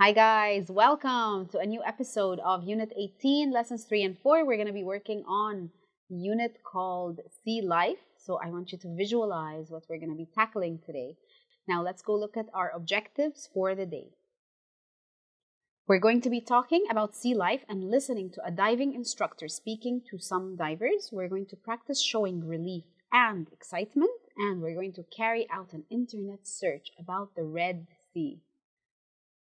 Hi guys, welcome to a new episode of Unit 18, Lessons 3 and 4. We're going to be working on the unit called Sea Life. So I want you to visualize what we're going to be tackling today. Now let's go look at our objectives for the day. We're going to be talking about sea life and listening to a diving instructor speaking to some divers. We're going to practice showing relief and excitement, and we're going to carry out an internet search about the Red Sea.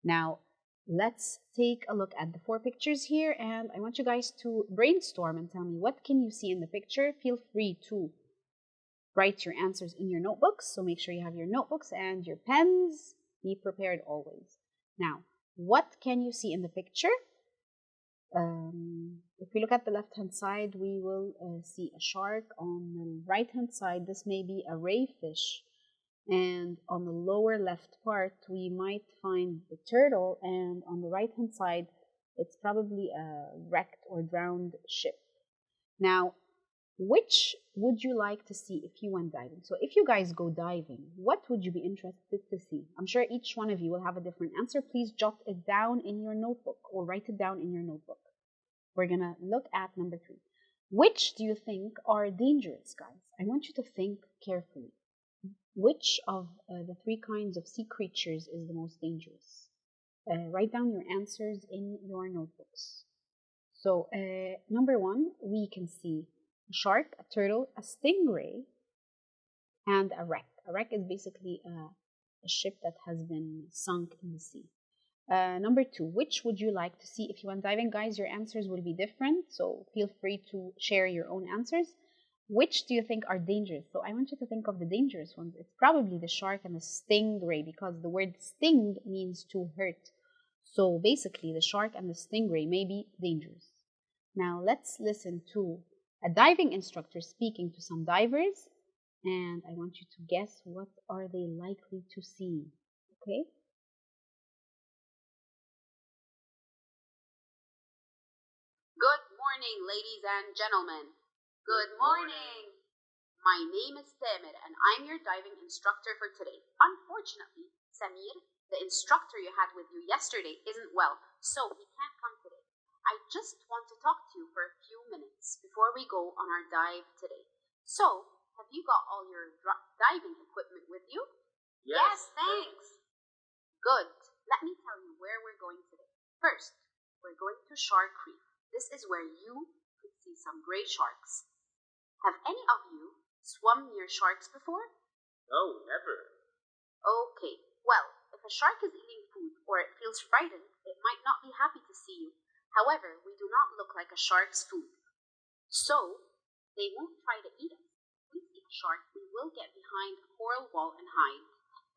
Now, let's take a look at the 4 pictures here, and I want you guys to brainstorm and tell me what can you see in the picture. Feel free to write your answers in your notebooks, so make sure you have your notebooks and your pens. Be prepared always. Now, what can you see in the picture? If we look at the left-hand side, we will see a shark. On the right-hand side, this may be a ray fish. And on the lower left part, we might find the turtle. And on the right-hand side, it's probably a wrecked or drowned ship. Now, which would you like to see if you went diving? So if you guys go diving, what would you be interested to see? I'm sure each one of you will have a different answer. Please jot it down in your notebook or write it down in your notebook. We're going to look at number 3. Which do you think are dangerous, guys? I want you to think carefully. Which of the 3 kinds of sea creatures is the most dangerous? Write down your answers in your notebooks. So, number 1, we can see a shark, a turtle, a stingray, and a wreck. A wreck is basically a ship that has been sunk in the sea. Number 2, which would you like to see if you went diving? Guys, your answers will be different, so feel free to share your own answers. Which do you think are dangerous? So I want you to think of the dangerous ones. It's probably the shark and the stingray, because the word sting means to hurt. So basically, the shark and the stingray may be dangerous. Now let's listen to a diving instructor speaking to some divers, and I want you to guess what are they likely to see. Okay? Good morning, ladies and gentlemen. Good morning. My name is Tamer and I'm your diving instructor for today. Unfortunately, Samir, the instructor you had with you yesterday, isn't well, so he can't come today. I just want to talk to you for a few minutes before we go on our dive today. So, have you got all your diving equipment with you? Yes, thanks. Good. Let me tell you where we're going today. First, we're going to Shark Reef. This is where you could see some gray sharks. Have any of you swum near sharks before? No, never. Okay, well, if a shark is eating food or it feels frightened, it might not be happy to see you. However, we do not look like a shark's food, so they won't try to eat us. If we see a shark, we will get behind a coral wall and hide.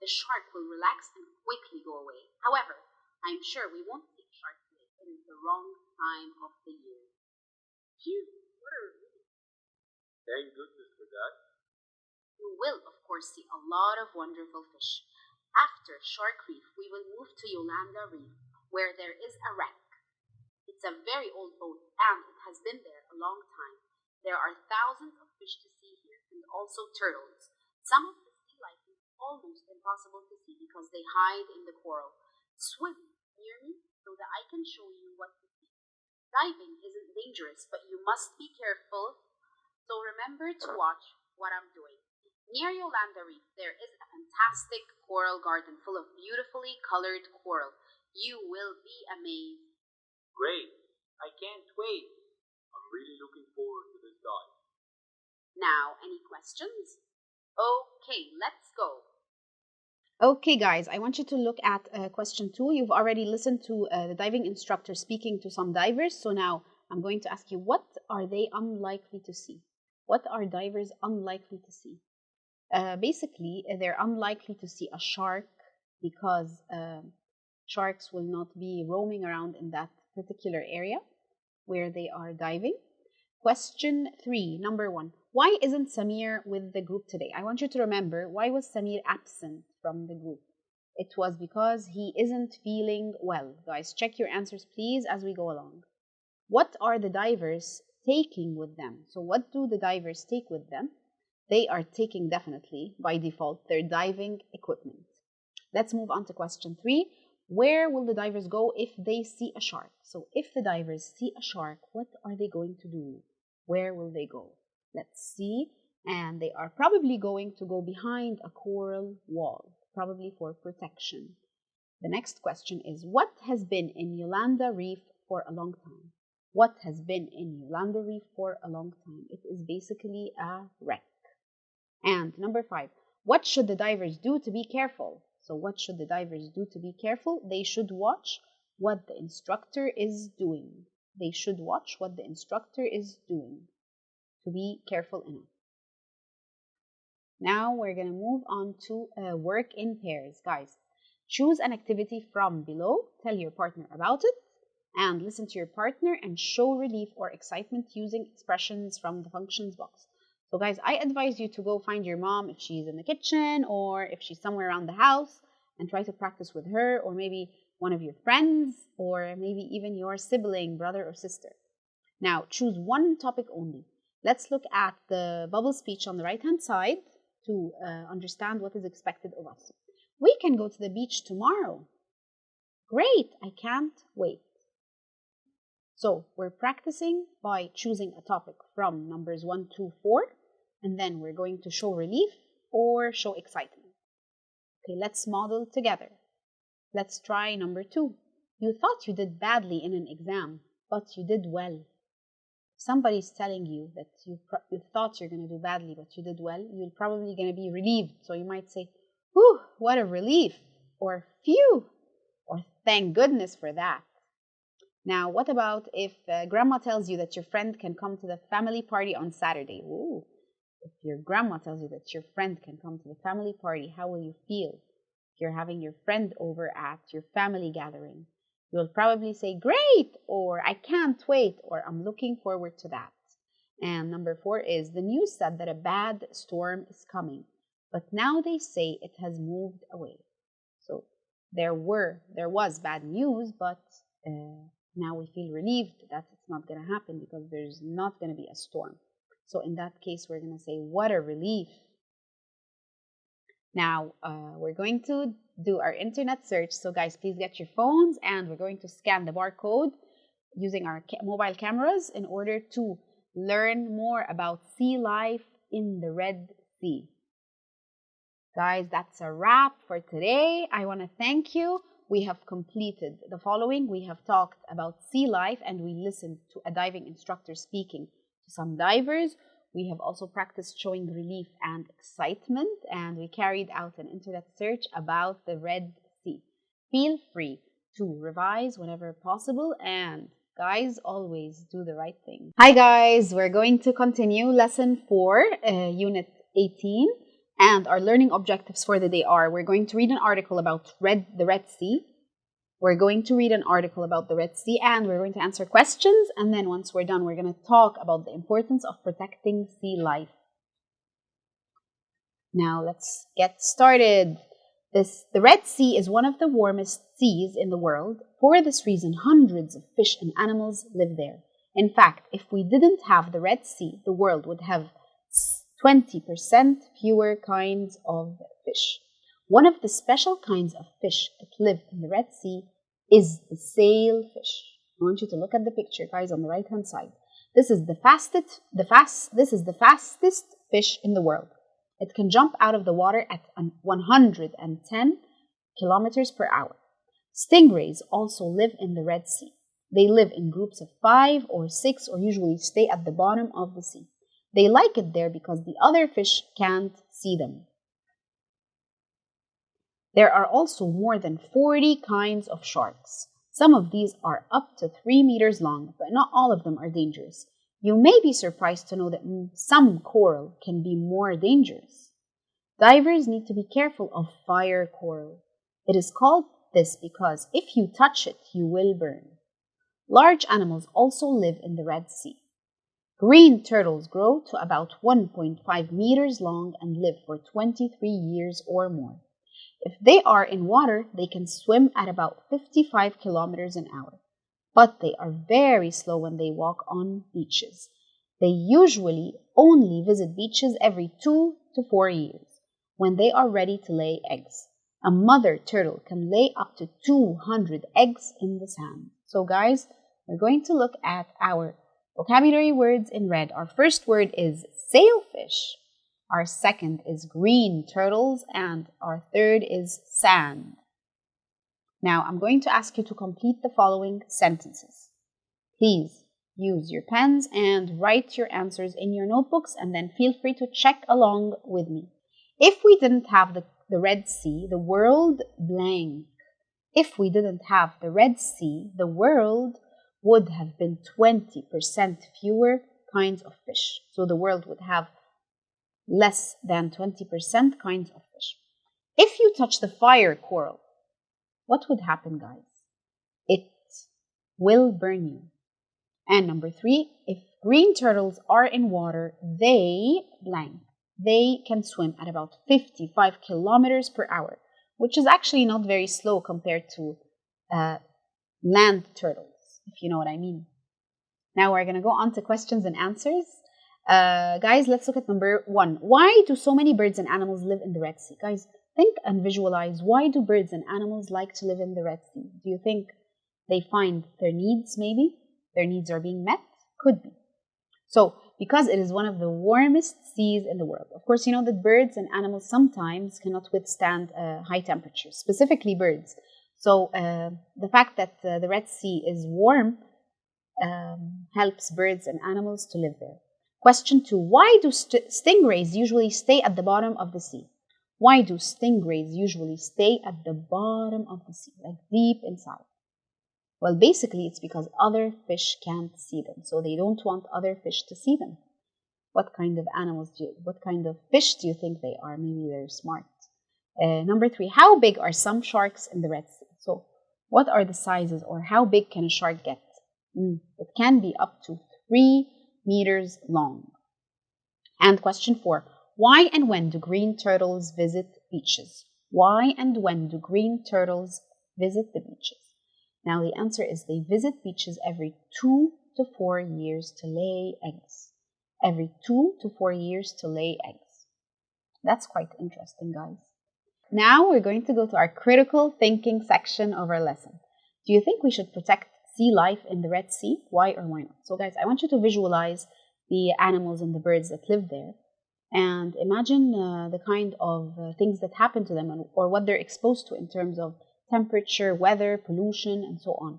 The shark will relax and quickly go away. However, I'm sure we won't see a shark today. It is the wrong time of the year. Phew, what a relief. Thank goodness for that. You will, of course, see a lot of wonderful fish. After Shark Reef, we will move to Yolanda Reef, where there is a wreck. It's a very old boat, and it has been there a long time. There are thousands of fish to see here, and also turtles. Some of the sea life is almost impossible to see because they hide in the coral. Swim near me so that I can show you what to see. Diving isn't dangerous, but you must be careful, so remember to watch what I'm doing. Near Yolanda Reef, there is a fantastic coral garden full of beautifully colored coral. You will be amazed. Great. I can't wait. I'm really looking forward to this dive. Now, any questions? Okay, let's go. Okay, guys, I want you to look at question 2. You've already listened to the diving instructor speaking to some divers. So now I'm going to ask you, what are they unlikely to see? What are divers unlikely to see? Basically, they're unlikely to see a shark because sharks will not be roaming around in that particular area where they are diving. Question 3, number 1. Why isn't Samir with the group today? I want you to remember, why was Samir absent from the group? It was because he isn't feeling well. Guys, check your answers, please, as we go along. What are the divers taking with them? So what do the divers take with them? They are taking, definitely, by default, their diving equipment. Let's move on to question 3. Where will the divers go if they see a shark? So if the divers see a shark, what are they going to do? Where will they go? Let's see. And they are probably going to go behind a coral wall, probably for protection. The next question is, what has been in Yolanda Reef for a long time? What has been in Yolanda Reef for a long time? It is basically a wreck. And number 5, what should the divers do to be careful? So what should the divers do to be careful? They should watch what the instructor is doing. They should watch what the instructor is doing to be careful enough. Now we're going to move on to work in pairs. Guys, choose an activity from below, tell your partner about it, and listen to your partner and show relief or excitement using expressions from the functions box. So guys, I advise you to go find your mom if she's in the kitchen or if she's somewhere around the house and try to practice with her, or maybe one of your friends, or maybe even your sibling, brother or sister. Now, choose one topic only. Let's look at the bubble speech on the right-hand side to understand what is expected of us. We can go to the beach tomorrow. Great, I can't wait. So we're practicing by choosing a topic from numbers 1 to 4, and then we're going to show relief or show excitement. Okay, let's model together. Let's try number 2. You thought you did badly in an exam, but you did well. If somebody's telling you that you thought you're going to do badly, but you did well, you're probably going to be relieved. So you might say, whew, what a relief, or phew, or thank goodness for that. Now, what about if grandma tells you that your friend can come to the family party on Saturday? Ooh, if your grandma tells you that your friend can come to the family party, how will you feel? If you're having your friend over at your family gathering, you'll probably say, great, or I can't wait, or I'm looking forward to that. And number 4 is, the news said that a bad storm is coming, but now they say it has moved away. So there was bad news, but now we feel relieved that it's not going to happen because there's not going to be a storm. So in that case, we're going to say, what a relief. Now, we're going to do our internet search. So guys, please get your phones and we're going to scan the barcode using our mobile cameras in order to learn more about sea life in the Red Sea. Guys, that's a wrap for today. I want to thank you. We have completed the following. We have talked about sea life and we listened to a diving instructor speaking to some divers. We have also practiced showing relief and excitement, and we carried out an internet search about the Red Sea. Feel free to revise whenever possible, and guys, always do the right thing. Hi guys, we're going to continue lesson 4, unit 18. And our learning objectives for the day are, we're going to read an article about the Red Sea. We're going to read an article about the Red Sea and we're going to answer questions. And then once we're done, we're going to talk about the importance of protecting sea life. Now let's get started. The Red Sea is one of the warmest seas in the world. For this reason, hundreds of fish and animals live there. In fact, if we didn't have the Red Sea, the world would have 20% fewer kinds of fish. One of the special kinds of fish that live in the Red Sea is the sailfish. I want you to look at the picture, guys, on the right-hand side. This is the fastest fish in the world. It can jump out of the water at 110 kilometers per hour. Stingrays also live in the Red Sea. They live in groups of 5 or 6 or usually stay at the bottom of the sea. They like it there because the other fish can't see them. There are also more than 40 kinds of sharks. Some of these are up to 3 meters long, but not all of them are dangerous. You may be surprised to know that some coral can be more dangerous. Divers need to be careful of fire coral. It is called this because if you touch it, you will burn. Large animals also live in the Red Sea. Green turtles grow to about 1.5 meters long and live for 23 years or more. If they are in water, they can swim at about 55 kilometers an hour, but they are very slow when they walk on beaches. They usually only visit beaches every 2 to 4 years when they are ready to lay eggs. A mother turtle can lay up to 200 eggs in the sand. So guys, we're going to look at our vocabulary words in red. Our first word is sailfish. Our second is green turtles. And our third is sand. Now, I'm going to ask you to complete the following sentences. Please use your pens and write your answers in your notebooks, and then feel free to check along with me. If we didn't have the Red Sea, the world blank. If we didn't have the Red Sea, the world would have been 20% fewer kinds of fish. So the world would have less than 20% kinds of fish. If you touch the fire coral, what would happen, guys? It will burn you. And number 3, if green turtles are in water, they blank. They can swim at about 55 kilometers per hour, which is actually not very slow compared to land turtles, if you know what I mean. Now we're going to go on to questions and answers. Guys, let's look at number 1. Why do so many birds and animals live in the Red Sea? Guys, think and visualize, why do birds and animals like to live in the Red Sea? Do you think they find their needs, maybe? Their needs are being met? Could be. So, because it is one of the warmest seas in the world. Of course, you know that birds and animals sometimes cannot withstand high temperatures, specifically birds. So, the fact that the Red Sea is warm helps birds and animals to live there. Question 2. Why do stingrays usually stay at the bottom of the sea? Why do stingrays usually stay at the bottom of the sea, like deep inside? Well, basically, it's because other fish can't see them, so they don't want other fish to see them. What kind of what kind of fish do you think they are? Maybe they're smart. Number 3, how big are some sharks in the Red Sea? So, what are the sizes, or how big can a shark get? It can be up to 3 meters long. And question 4, why and when do green turtles visit beaches? Why and when do green turtles visit the beaches? Now the answer is they visit beaches every 2 to 4 years to lay eggs. Every 2 to 4 years to lay eggs. That's quite interesting, guys. Now we're going to go to our critical thinking section of our lesson. Do you think we should protect sea life in the Red Sea? Why or why not? So guys, I want you to visualize the animals and the birds that live there. And imagine the kind of things that happen to them or what they're exposed to in terms of temperature, weather, pollution, and so on,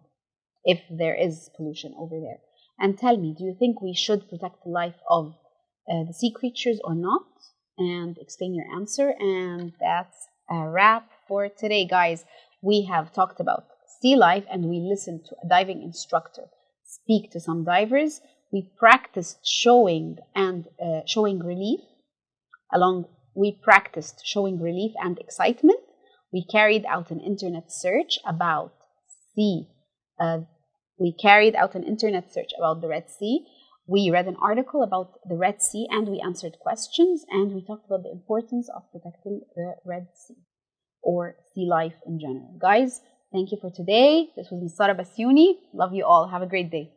if there is pollution over there. And tell me, do you think we should protect the life of the sea creatures or not? And explain your answer. And that's a wrap for today, guys. We have talked about sea life, and we listened to a diving instructor speak to some divers. We practiced showing relief we practiced showing relief and excitement. We carried out an internet search about the Red Sea. We read an article about the Red Sea, and we answered questions, and we talked about the importance of protecting the Red Sea or sea life in general. Guys, thank you for today. This was Ms. Sara Basyouni. Love you all. Have a great day.